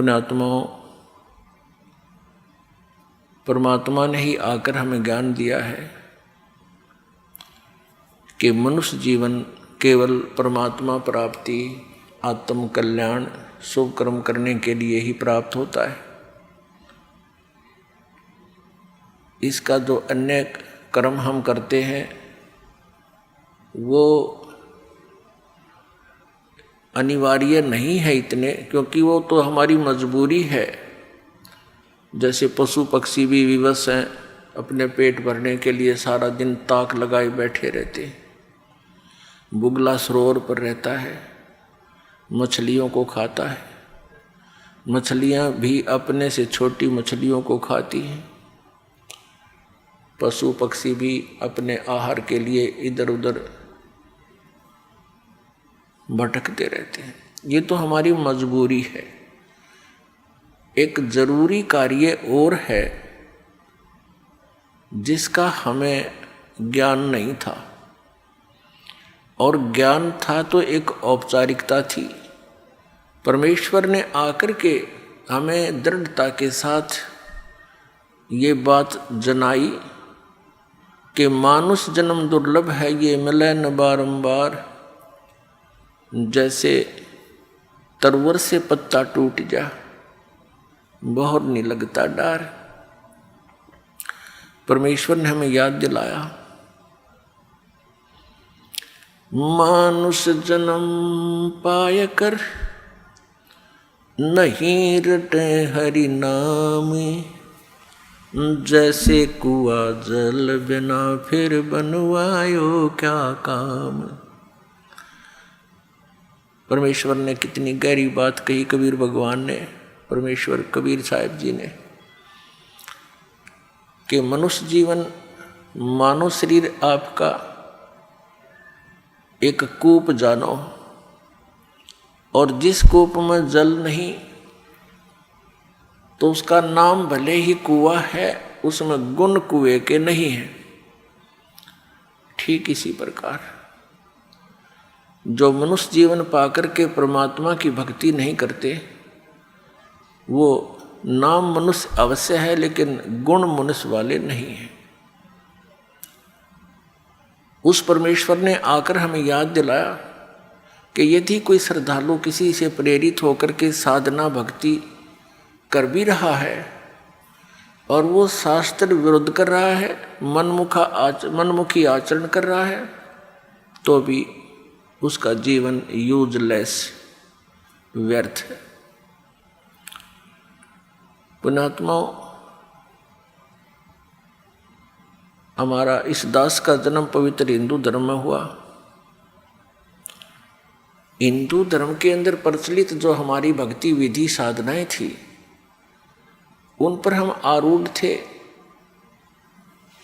पुण्यात्माओं, परमात्मा ने ही आकर हमें ज्ञान दिया है कि मनुष्य जीवन केवल परमात्मा प्राप्ति, आत्म कल्याण, शुभ कर्म करने के लिए ही प्राप्त होता है। इसका जो अन्य कर्म हम करते हैं वो अनिवार्य नहीं है इतने, क्योंकि वो तो हमारी मजबूरी है। जैसे पशु पक्षी भी विवश हैं, अपने पेट भरने के लिए सारा दिन ताक लगाए बैठे रहते हैं। बुगला सरोवर पर रहता है, मछलियों को खाता है। मछलियां भी अपने से छोटी मछलियों को खाती हैं। पशु पक्षी भी अपने आहार के लिए इधर उधर भटकते रहते हैं। ये तो हमारी मजबूरी है। एक जरूरी कार्य और है जिसका हमें ज्ञान नहीं था, और ज्ञान था तो एक औपचारिकता थी। परमेश्वर ने आकर के हमें दृढ़ता के साथ ये बात जनाई कि मानुष जन्म दुर्लभ है, ये मिले न बारंबार। जैसे तरवर से पत्ता टूट जा, बहुर नहीं लगता डार। परमेश्वर ने हमें याद दिलाया, मानुष जन्म पाय कर नहीं रटे हरि नाम। जैसे कुआ जल बिना फिर बनवायो क्या काम। परमेश्वर ने कितनी गहरी बात कही कबीर भगवान ने, परमेश्वर कबीर साहिब जी ने, कि मनुष्य जीवन, मानव शरीर आपका एक कूप जानो, और जिस कूप में जल नहीं तो उसका नाम भले ही कुआं है, उसमें गुण कुएं के नहीं है। ठीक इसी प्रकार जो मनुष्य जीवन पाकर के परमात्मा की भक्ति नहीं करते, वो नाम मनुष्य अवश्य है लेकिन गुण मनुष्य वाले नहीं हैं। उस परमेश्वर ने आकर हमें याद दिलाया कि यदि कोई श्रद्धालु किसी से प्रेरित होकर के साधना भक्ति कर भी रहा है और वो शास्त्र विरुद्ध कर रहा है, मनमुखी आचरण कर रहा है, तो भी उसका जीवन यूजलेस, व्यर्थ है। पुण्यात्माओं, हमारा इस दास का जन्म पवित्र हिंदू धर्म में हुआ। हिंदू धर्म के अंदर प्रचलित जो हमारी भक्ति विधि साधनाएं थी, उन पर हम आरूढ़ थे।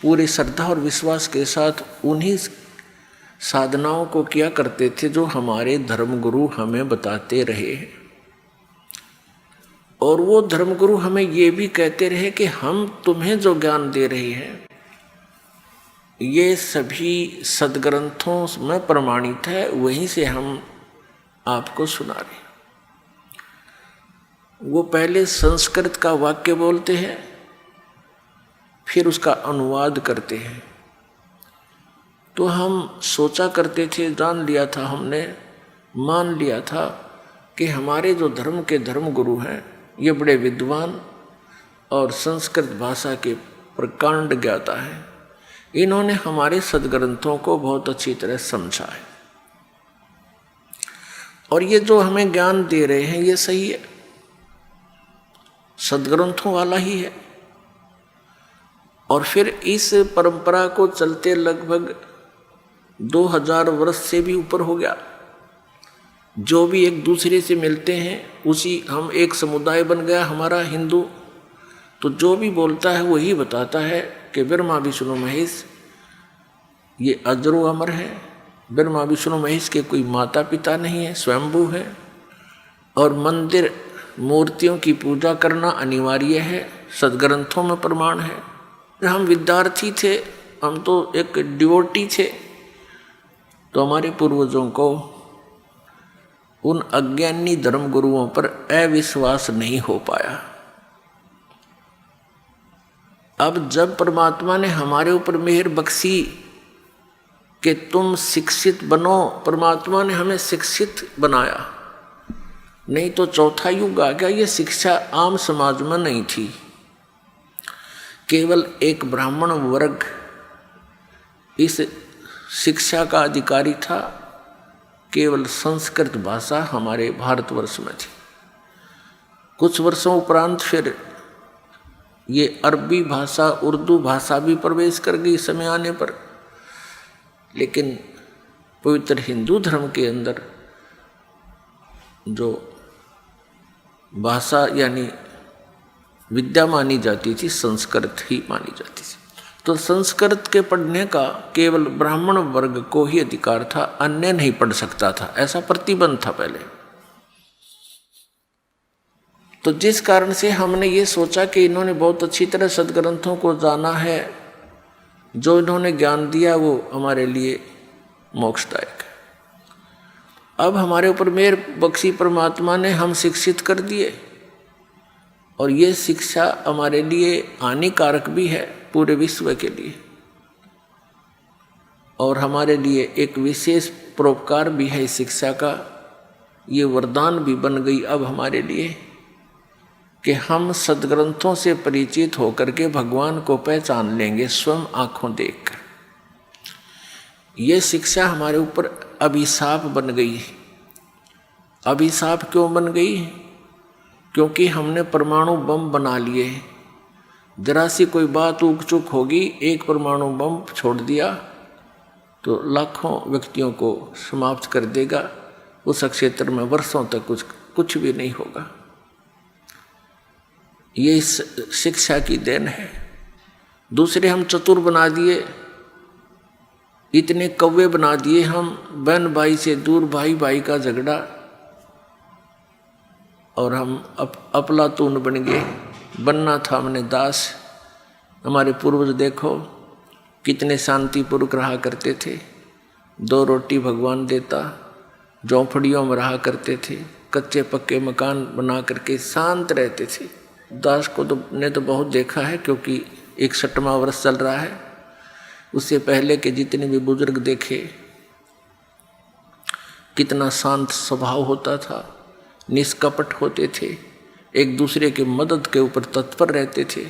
पूरी श्रद्धा और विश्वास के साथ उन्हीं साधनाओं को किया करते थे जो हमारे धर्मगुरु हमें बताते रहे हैं। और वो धर्मगुरु हमें ये भी कहते रहे कि हम तुम्हें जो ज्ञान दे रहे हैं ये सभी सदग्रंथों में प्रमाणित है, वहीं से हम आपको सुना रहे हैं। वो पहले संस्कृत का वाक्य बोलते हैं, फिर उसका अनुवाद करते हैं। तो हम सोचा करते थे, जान लिया था हमने, मान लिया था कि हमारे जो धर्म के धर्मगुरु हैं ये बड़े विद्वान और संस्कृत भाषा के प्रकांड ज्ञाता हैं। इन्होंने हमारे सदग्रंथों को बहुत अच्छी तरह समझा है, और ये जो हमें ज्ञान दे रहे हैं ये सही है, सदग्रंथों वाला ही है। और फिर इस परंपरा को चलते लगभग 2000 वर्ष से भी ऊपर हो गया। जो भी एक दूसरे से मिलते हैं उसी, हम एक समुदाय बन गया हमारा हिंदू। तो जो भी बोलता है वही बताता है कि ब्रह्मा विष्णु महेश ये अजरो अमर है। ब्रह्मा विष्णु महेश के कोई माता पिता नहीं है, स्वयंभू है। और मंदिर मूर्तियों की पूजा करना अनिवार्य है, सदग्रंथों में प्रमाण है। हम विद्यार्थी थे, हम तो एक डिवोटी थे, तो हमारे पूर्वजों को उन अज्ञानी धर्मगुरुओं पर अविश्वास नहीं हो पाया। अब जब परमात्मा ने हमारे ऊपर मेहर बख्शी कि तुम शिक्षित बनो, परमात्मा ने हमें शिक्षित बनाया। नहीं तो चौथा युग आ गया। ये शिक्षा आम समाज में नहीं थी, केवल एक ब्राह्मण वर्ग इस शिक्षा का अधिकारी था। केवल संस्कृत भाषा हमारे भारतवर्ष में थी। कुछ वर्षों उपरांत फिर ये अरबी भाषा, उर्दू भाषा भी प्रवेश कर गई समय आने पर। लेकिन पवित्र हिंदू धर्म के अंदर जो भाषा यानी विद्या मानी जाती थी, संस्कृत ही मानी जाती थी। तो संस्कृत के पढ़ने का केवल ब्राह्मण वर्ग को ही अधिकार था, अन्य नहीं पढ़ सकता था, ऐसा प्रतिबंध था पहले। तो जिस कारण से हमने ये सोचा कि इन्होंने बहुत अच्छी तरह सदग्रंथों को जाना है, जो इन्होंने ज्ञान दिया वो हमारे लिए मोक्षदायक है। अब हमारे ऊपर मेहर बख्शी परमात्मा ने, हम शिक्षित कर दिए और ये शिक्षा हमारे लिए हानिकारक भी है पूरे विश्व के लिए, और हमारे लिए एक विशेष परोपकार भी है इस शिक्षा का। ये वरदान भी बन गई अब हमारे लिए कि हम सदग्रंथों से परिचित होकर के भगवान को पहचान लेंगे स्वयं आँखों देखकर। ये शिक्षा हमारे ऊपर अभिशाप बन गई। अभिशाप क्यों बन गई? क्योंकि हमने परमाणु बम बना लिए। जरा सी कोई बात ऊक चूक होगी, एक परमाणु बम छोड़ दिया तो लाखों व्यक्तियों को समाप्त कर देगा। उस क्षेत्र में वर्षों तक कुछ भी नहीं होगा। ये शिक्षा की देन है। दूसरे हम चतुर बना दिए, इतने कौवे बना दिए हम, बहन भाई से दूर, भाई भाई का झगड़ा, और हम अफलातून बन गए। बनना था हमने दास। हमारे पूर्वज देखो कितने शांतिपूर्वक रहा करते थे। 2 रोटी भगवान देता, झोंपड़ियों में रहा करते थे, कच्चे पक्के मकान बना करके शांत रहते थे। दास को ने तो बहुत देखा है, क्योंकि 61वां वर्ष चल रहा है। उससे पहले के जितने भी बुजुर्ग देखे, कितना शांत स्वभाव होता था, निष्कपट होते थे, एक दूसरे की मदद के ऊपर तत्पर रहते थे।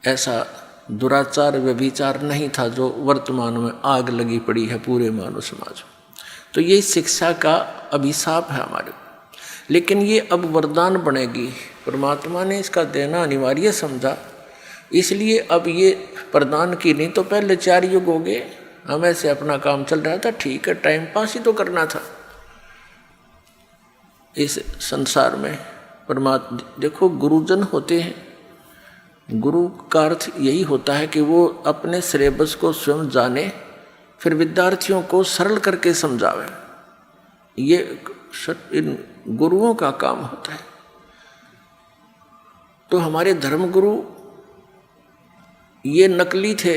ऐसा दुराचार व्यभिचार नहीं था जो वर्तमान में आग लगी पड़ी है पूरे मानव समाज में। तो ये शिक्षा का अभिशाप है हमारे। लेकिन ये अब वरदान बनेगी। परमात्मा ने इसका देना अनिवार्य समझा, इसलिए अब ये प्रदान की। नहीं तो पहले 4 युग हो गए, हम ऐसे अपना काम चल रहा था, ठीक है, टाइम पास ही तो करना था इस संसार में। परमात्मा देखो, गुरुजन होते हैं। गुरु का अर्थ यही होता है कि वो अपने सिलेबस को स्वयं जाने, फिर विद्यार्थियों को सरल करके समझावे। ये इन गुरुओं का काम होता है। तो हमारे धर्मगुरु ये नकली थे,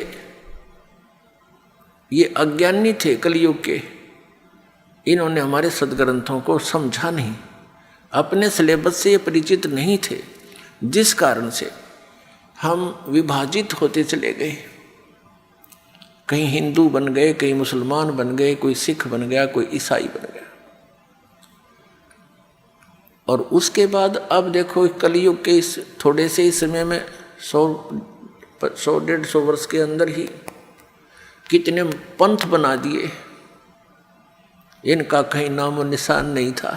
ये अज्ञानी थे कलयुग के। इन्होंने हमारे सदग्रंथों को समझा नहीं, अपने सिलेबस से ये परिचित नहीं थे, जिस कारण से हम विभाजित होते चले गए। कहीं हिंदू बन गए, कहीं मुसलमान बन गए, कोई सिख बन गया, कोई ईसाई बन गया। और उसके बाद अब देखो कलयुग के इस थोड़े से ही समय में 100-150 वर्ष के अंदर ही कितने पंथ बना दिए, इनका कहीं नामो निशान नहीं था।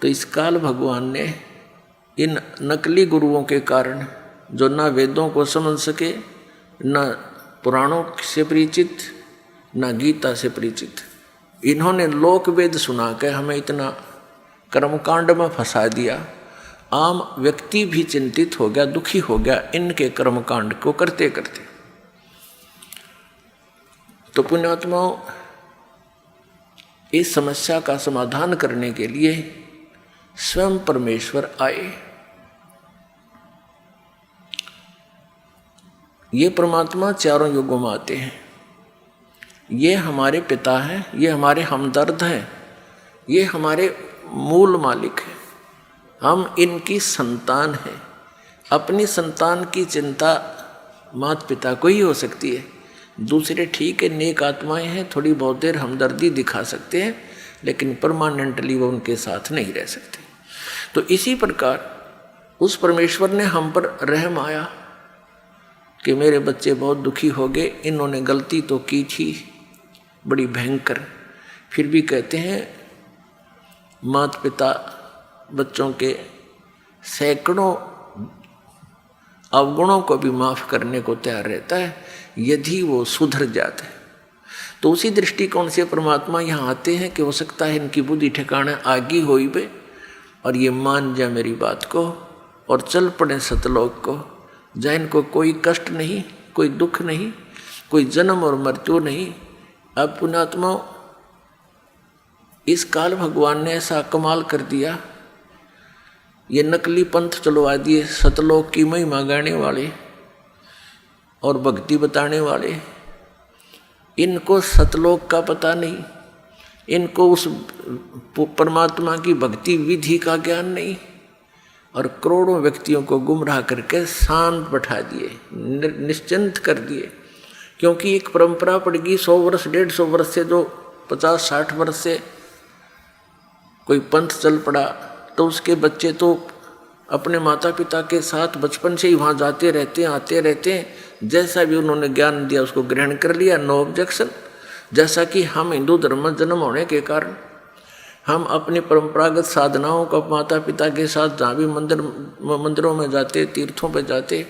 तो इस काल भगवान ने इन नकली गुरुओं के कारण, जो ना वेदों को समझ सके, ना पुराणों से परिचित, ना गीता से परिचित, इन्होंने लोक वेद सुना के हमें इतना कर्मकांड में फंसा दिया। आम व्यक्ति भी चिंतित हो गया, दुखी हो गया इनके कर्मकांड को करते करते। तो पुण्यात्माओं, इस समस्या का समाधान करने के लिए स्वयं परमेश्वर आए। ये परमात्मा चारों युगों में आते हैं। ये हमारे पिता हैं, ये हमारे हमदर्द हैं। ये हमारे मूल मालिक हैं, हम इनकी संतान हैं। अपनी संतान की चिंता माता पिता को ही हो सकती है, दूसरे ठीक है नेक आत्माएं हैं, थोड़ी बहुत देर हमदर्दी दिखा सकते हैं, लेकिन परमानेंटली वो उनके साथ नहीं रह सकते। तो इसी प्रकार उस परमेश्वर ने हम पर रहम आया कि मेरे बच्चे बहुत दुखी हो गए, इन्होंने गलती तो की थी बड़ी भयंकर, फिर भी कहते हैं माता पिता बच्चों के सैकड़ों अवगुणों को भी माफ करने को तैयार रहता है यदि वो सुधर जाते हैं। तो उसी दृष्टिकोण से परमात्मा यहाँ आते हैं कि हो सकता है इनकी बुद्धि ठिकाने आगी होई बे और ये मान जाए मेरी बात को और चल पड़े सतलोक को, जहाँ इनको कोई कष्ट नहीं, कोई दुख नहीं, कोई जन्म और मृत्यु नहीं। अब पुण्यात्माओं, इस काल भगवान ने ऐसा कमाल कर दिया, ये नकली पंथ चलवा दिए, सतलोक की महिमा गाने वाले और भक्ति बताने वाले। इनको सतलोक का पता नहीं, इनको उस परमात्मा की भक्ति विधि का ज्ञान नहीं, और करोड़ों व्यक्तियों को गुमराह करके शांत बैठा दिए, निश्चिंत कर दिए। क्योंकि एक परंपरा पड़ गई 100 वर्ष 150 वर्ष से, जो 50-60 वर्ष से कोई पंथ चल पड़ा, तो उसके बच्चे तो अपने माता पिता के साथ बचपन से ही वहाँ जाते रहते हैं, आते रहते हैं, जैसा भी उन्होंने ज्ञान दिया उसको ग्रहण कर लिया, नो ऑब्जेक्शन। जैसा कि हम हिंदू धर्म में जन्म होने के कारण हम अपनी परंपरागत साधनाओं को माता पिता के साथ जहाँ भी मंदिरों में जाते, तीर्थों पर जाते,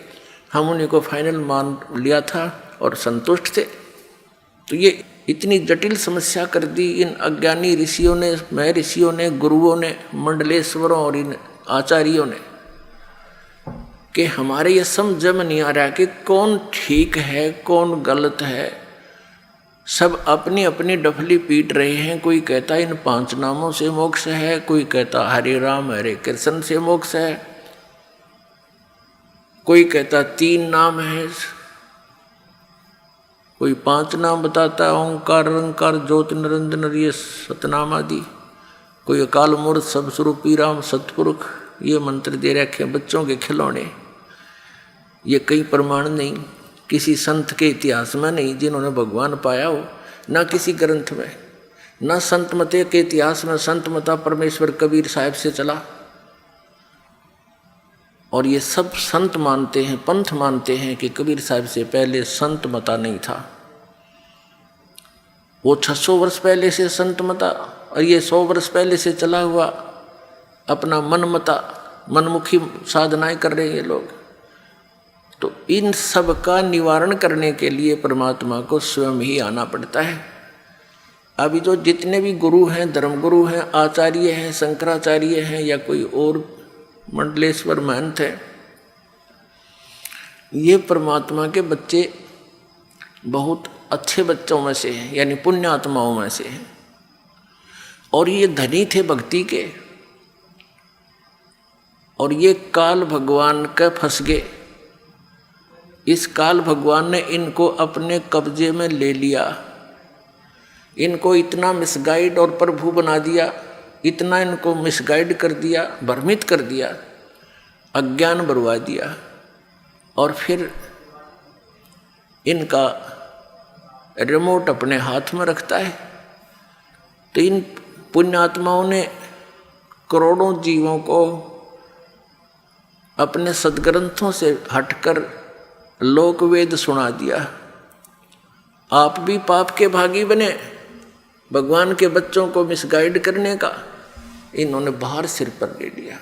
हम उन्हीं को फाइनल मान लिया था और संतुष्ट थे। तो ये इतनी जटिल समस्या कर दी इन अज्ञानी ऋषियों ने, महर्षियों ने, गुरुओं ने, मंडलेश्वरों और इन आचार्यों ने, कि हमारे ये समझ में नहीं आ रहा कि कौन ठीक है कौन गलत है। सब अपनी अपनी डफली पीट रहे हैं। कोई कहता इन 5 नामों से मोक्ष है, कोई कहता हरे राम हरे कृष्ण से मोक्ष है, कोई कहता 3 नाम है, कोई 5 नाम बताता है, ओंकार रंकार ज्योति निरंजन ये सतनाम आदि, कोई अकाल मूर्त सब स्वरूपी राम सतपुरुष ये मंत्र दे रखे बच्चों के खिलौने। ये कई प्रमाण नहीं, किसी संत के इतिहास में नहीं जिन्होंने भगवान पाया हो, ना किसी ग्रंथ में, ना संत मते के इतिहास में संत मता परमेश्वर कबीर साहब से चला। और ये सब संत मानते हैं, पंथ मानते हैं कि कबीर साहब से पहले संत मता नहीं था। वो 600 वर्ष पहले से संत मता, और ये 100 वर्ष पहले से चला हुआ अपना मन मता, मनमुखी साधनाएं कर रहे हैं ये लोग। तो इन सब का निवारण करने के लिए परमात्मा को स्वयं ही आना पड़ता है। अभी जो जितने भी गुरु हैं, धर्मगुरु हैं, आचार्य हैं, शंकराचार्य हैं या कोई और मंडलेश्वर महंत है, ये परमात्मा के बच्चे बहुत अच्छे बच्चों में से हैं, यानी पुण्यात्माओं में से हैं। और ये धनी थे भक्ति के, और ये काल भगवान के फंस गए। इस काल भगवान ने इनको अपने कब्जे में ले लिया, इनको इतना मिसगाइड और प्रभु बना दिया, इतना इनको मिसगाइड कर दिया, भ्रमित कर दिया, अज्ञान बरवा दिया, और फिर इनका रिमोट अपने हाथ में रखता है। तो इन पुण्यात्माओं ने करोड़ों जीवों को अपने सदग्रंथों से हटकर लोकवेद सुना दिया। आप भी पाप के भागी बने, भगवान के बच्चों को मिसगाइड करने का इन्होंने भार सिर पर ले लिया।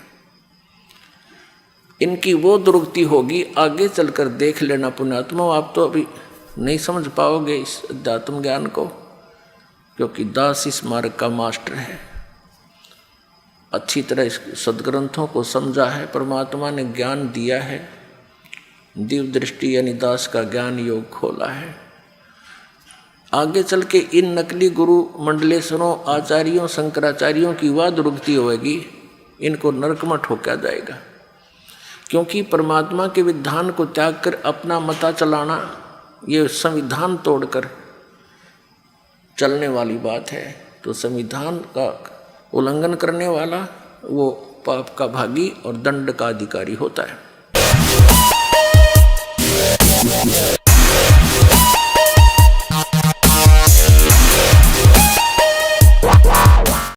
इनकी वो दुर्गति होगी, आगे चलकर देख लेना पुण्यात्मा। आप तो अभी नहीं समझ पाओगे इस अध्यात्म ज्ञान को, क्योंकि दास इस मार्ग का मास्टर है, अच्छी तरह इस सदग्रंथों को समझा है, परमात्मा ने ज्ञान दिया है, दिव्य दृष्टि यानी दास का ज्ञान योग खोला है। आगे चल के इन नकली गुरु मंडलेश्वरों, आचार्यों, शंकराचार्यों की वह दुर्गति होगी, इनको नरक में ठोका जाएगा। क्योंकि परमात्मा के विधान को त्याग कर अपना मता चलाना, ये संविधान तोड़कर चलने वाली बात है। तो संविधान का उल्लंघन करने वाला वो पाप का भागी और दंड का अधिकारी होता है।